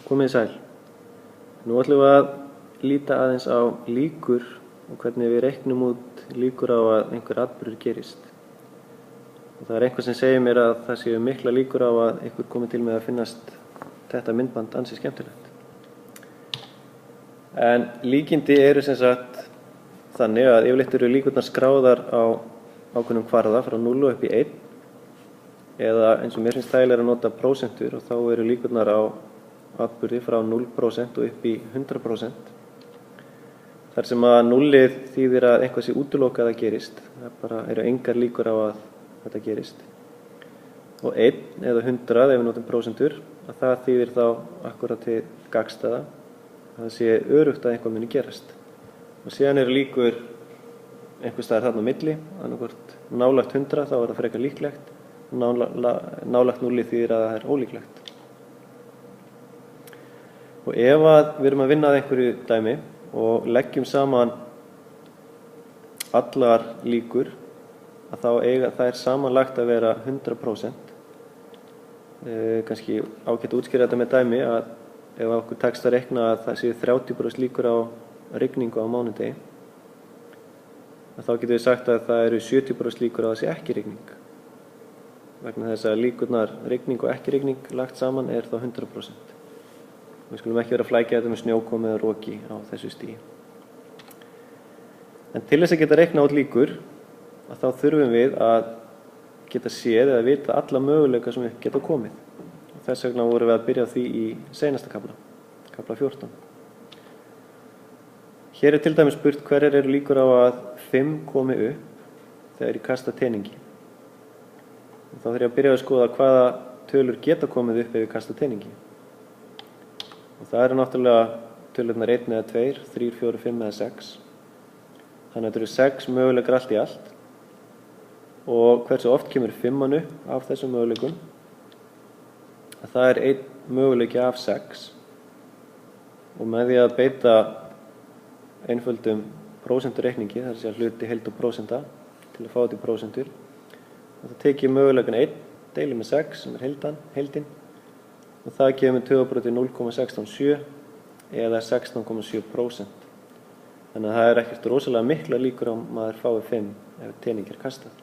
Komið sæl. Nú ætlum við að líta aðeins á líkur og hvernig við reiknum út líkur á að einhver atburður gerist. Og það einhver sem segir mér að það séu mikla líkur á að einhver komi til með að finnast þetta myndband ansi skemmtilegt. En líkindi eru sem sagt þannig að yfirleitt eru líkurnar skráðar á ákveðnum kvarða frá 0 upp í 1 eða eins og mér finnst þægilega að nota prósentur og þá eru líkurnar á atburði frá 0% og upp í 100%. Þar sem að 0 þýðir að eitthvað sé útilokað að gerist. Það eru engar líkur á að þetta gerist. Og 1 eða 100 ef við notum prósentur, að það þýðir þá akkurat til gagnstæða að það sé öruggt að eitthvað muni gerast. Og síðan eru líkur einhvers staðar þarna á milli, annarkvort nálægt 100 þá það frekar líklegt, nálægt 0 þýðir að það er ólíklegt. Og ef við erum að vinna að einhverju dæmi og leggjum saman allar líkur, að þá eiga þær samanlagt að vera 100%. Kannski ágætt að útskýra þetta með dæmi að ef okkur tekst að reikna að það séu 30% líkur á rigningu á mánudegi, þá getum við sagt að það eru 70% líkur á að það sé ekki rigning. Vegna þess að líkurnar rigning og ekki rigning lagt saman er þá 100%. Við skulum ekki vera að flækja þetta með snjókomi eða roki á þessu stigi. En til þess að geta reikna út líkur, að þá þurfum við að geta séð eða vita alla möguleika sem við geta komið. Og þess vegna vorum við að byrja á því í seinasta kafla 14. Hér til dæmis spurt hverjar eru líkur á að 5 komi upp þegar ég kasta teningi. Og þá þarf ég að byrja að skoða hvaða tölur geta komið upp ef ég kasta teningi. Og það eru náttúrulega tölurnar 1 eða 2, 3, 4, 5 eða 6. Þannig að þetta eru 6 möguleikar allt í allt. Og hversu oft kemur 5 upp af þessum möguleikum? Það er 1 möguleiki af 6. Og með því að beita einföldum prósentureikningi, það er að segja hluti, heild og prósenta, til að fá þetta í prósentur. Og það tekið möguleikan 1, deilið með 6, sem er heildin. Og það gefur með töfabróti 0,167 eða 16,7%. Þannig að það er ekkert rosalega mikla líkur á maður fái 5 ef tening er kastað.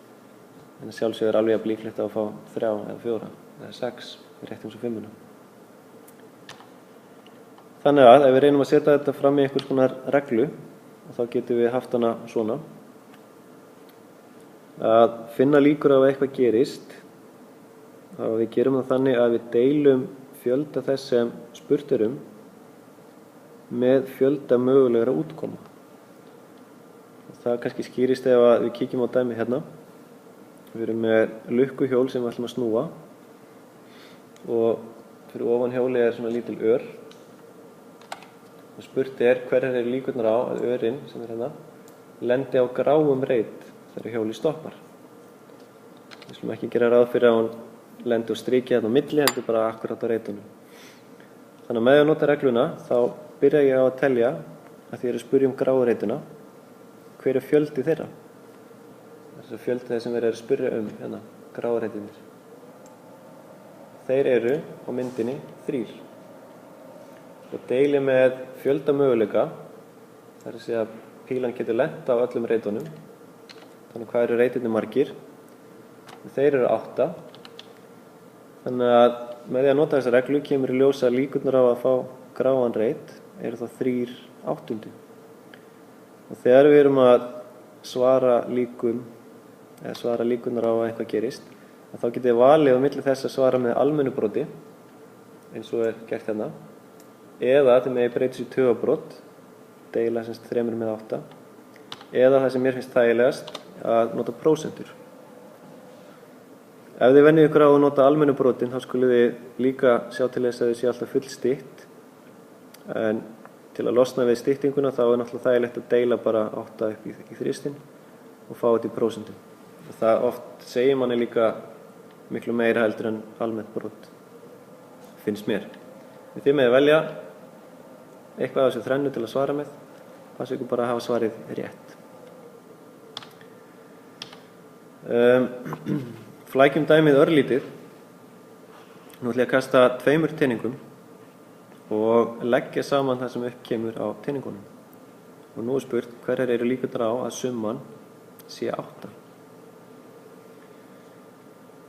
En sjálfsög er alveg líklegt að fá 3 eða 4 eða 6 rétt eins og 5. Þannig að ef við reynum að setja þetta fram í einhvers konar reglu, þá getum við haft hana svona. Að finna líkur á að eitthvað gerist, þá við gerum það þannig að við deilum fjölda þess sem spurt með fjölda mögulegra útkoma. Það kannski skýrist ef við kíkjum á dæmi hérna. Við erum með lukkuhjól sem við ætlum að snúa og fyrir ofan hjóli er svona lítil ör. Og spurt hverjar eru líkurnar á að örinn sem er hérna lendi á gráum reit þegar hjólið stoppar. Við skulum ekki gera ráð fyrir að hún lendi og striki hérna á milli, heldur bara akkurat á reitunum. Þannig að með að nota regluna, þá byrja ég á að telja að því ég er að spyrja gráu reituna, hver er fjöldi þeirra? Þess að fjöldi þeir sem við erum að spyrja hérna, gráu reitunir. Þeir eru á myndinni 3. Og deili með fjölda möguleika, það er að segja að pílan getur lent á öllum reitunum. Þannig hvað eru reitunir margir? Þeir eru 8. Þannig að með því að nota þessa reglu kemur í ljós að líkurnar á að fá gráan reit eru þá 3/8. Og þegar við erum að svara líkurnar á að eitthvað gerist, þá getið þið valið á milli þess að svara með almennu broti, eins og er gert hérna, eða þið megið breyta þessu í töfabrót, deila 3 með 8, eða það sem mér finnst þægilegast að nota prósentur. Ef þið venjið ykkur á að nota almennu brotin, þá skulum við líka sjá til þess að þið sé alltaf full stytt. En til að losna við styttinguna þá er náttúrulega þægilegt að deila bara 8 upp í þristinn og fá þetta í prósentum. Það oft segir manni líka miklu meira heldur en almennt brot, finnst mér. Þið megið velja eitthvað af þessu þrennu til að svara með, passa ykkur bara að hafa svarið rétt. Flækjum dæmið örlítið. Nú ætlum ég að kasta 2 teningum og leggja saman það sem upp kemur á teningunum. Og nú er spurt hverjar eru líkurnar á að summan sé 8.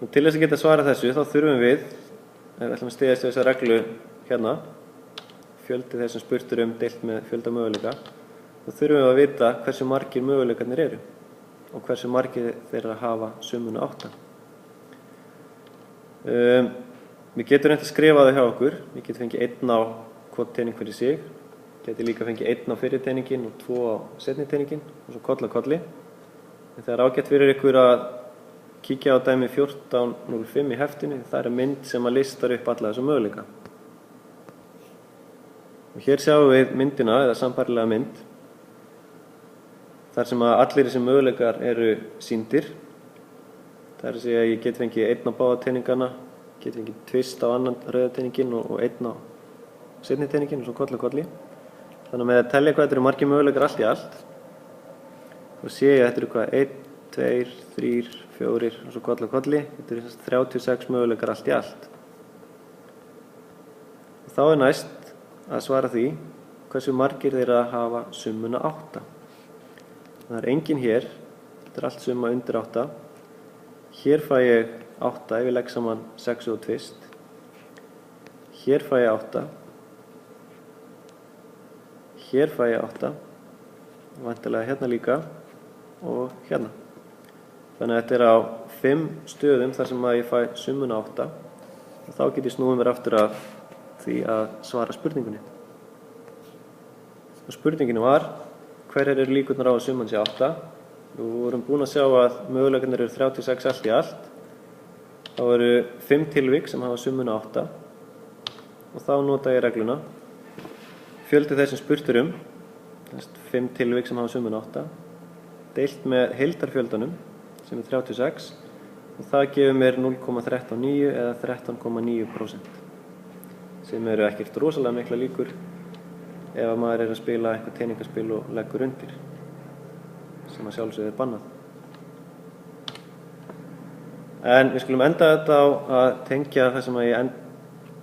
Og til þess að geta svarað þessu þá þurfum við, ef við ætlum að styðjast við þessa reglu hérna, fjöldi þess sem spurt deilt með fjölda möguleika, þá þurfum við að vita hversu margir möguleikarnir eru og hversu margir þeirra hafa summuna 8. Við getum reynt að skrifa það hjá okkur. Við getum fengið 1 á hvort tening fyrir sig. Getum líka fengið 1 á fyrri teningin og 2 á seinni teningin og svo koll á kolli. En það er ágætt fyrir ykkur að kíkja á dæmi 14.05 í heftinu. Það er mynd sem að listar upp alla þessa möguleika. Og hér sjáum við myndina, eða sambærilega mynd, þar sem að allir þessi möguleikar eru sýndir. Það er að segja að ég get fengið 1 á báða teningana, get fengið tvist á annan rauða teningin og 1 á seinni teningin og svo koll á kolli. Þannig að með að telja hvað þetta eru margir möguleikar allt í allt, þá sé ég að þetta eru hvað 1, 2, 3, 4 og svo koll á kolli. Þetta eru 36 möguleikar allt í allt. Og þá er næst að svara því hversu margir þeirra hafa summuna 8. Það er engin hér, þetta er allt summa undir 8. Hér fæ ég 8 ef ég legg saman 6 og tvist. Hér fæ ég 8. Hér fæ ég 8. Væntanlega hérna líka og hérna. Þannig að þetta er á 5 stöðum þar sem að ég fæ summuna 8. Og þá get ég snúið mér aftur að því að svara spurningunni. Og spurningin var, hverjar eru líkurnar á að summan sé 8? Við vorum búin að sjá að möguleikarnir eru 36 allt í allt. Þá eru 5 tilvik sem hafa summuna 8 og þá nota ég regluna. Fjöldi þess sem spurt um, 5 tilvik sem hafa summuna 8, deilt með heildarfjöldanum sem er 36 og það gefur mér 0,139 eða 13,9%. Sem eru ekkert rosalega mikla líkur ef að maður er að spila eitthvað teningaspil og leggur undir, sem að sjálfsögðu er bannað. En við skulum enda þetta á að tengja það sem að ég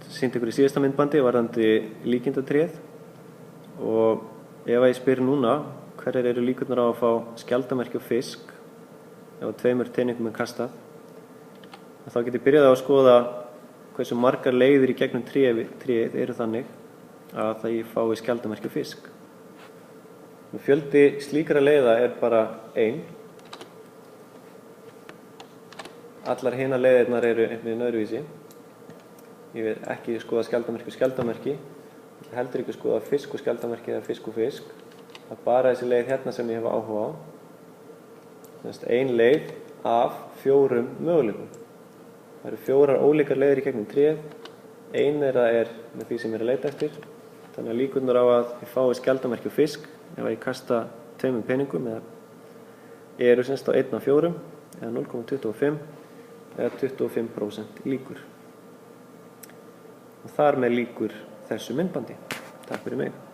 sýndi ykkur í síðasta myndbandi varðandi líkindatréð. Og ef að ég spyr núna hverjar eru líkurnar á að fá skjaldarmerki og fisk ef 2 teningum er kastað, þá get ég byrjað á að skoða hversu margar leiðir í gegnum tréð eru þannig að það ég fái skjaldarmerki og fisk. Fjöldi slíkra leiða er bara 1. Allar hinar leiðirnar eru einhvern veginn öðruvísi. Ég vil ekki skoða skjaldarmerki og skjaldarmerki. Ég vil heldur ekki skoða fisk og skjaldarmerki eða fisk og fisk. Það er bara þessi leið hérna sem ég hef áhuga á. Þannig að 1 leið af 4 möguleikum. Það eru 4 ólíkar leiðir í gegnum tréð. 1 þeirra er með því sem ég er að leita eftir. Þannig að líkurnar á að ég fái skjaldarmerki og fisk ef ég kasta 2 peningum eru semst á 1 af 4 eða 0,25 eða 25% líkur. Og þar með líkur þessu myndbandi. Takk fyrir mig.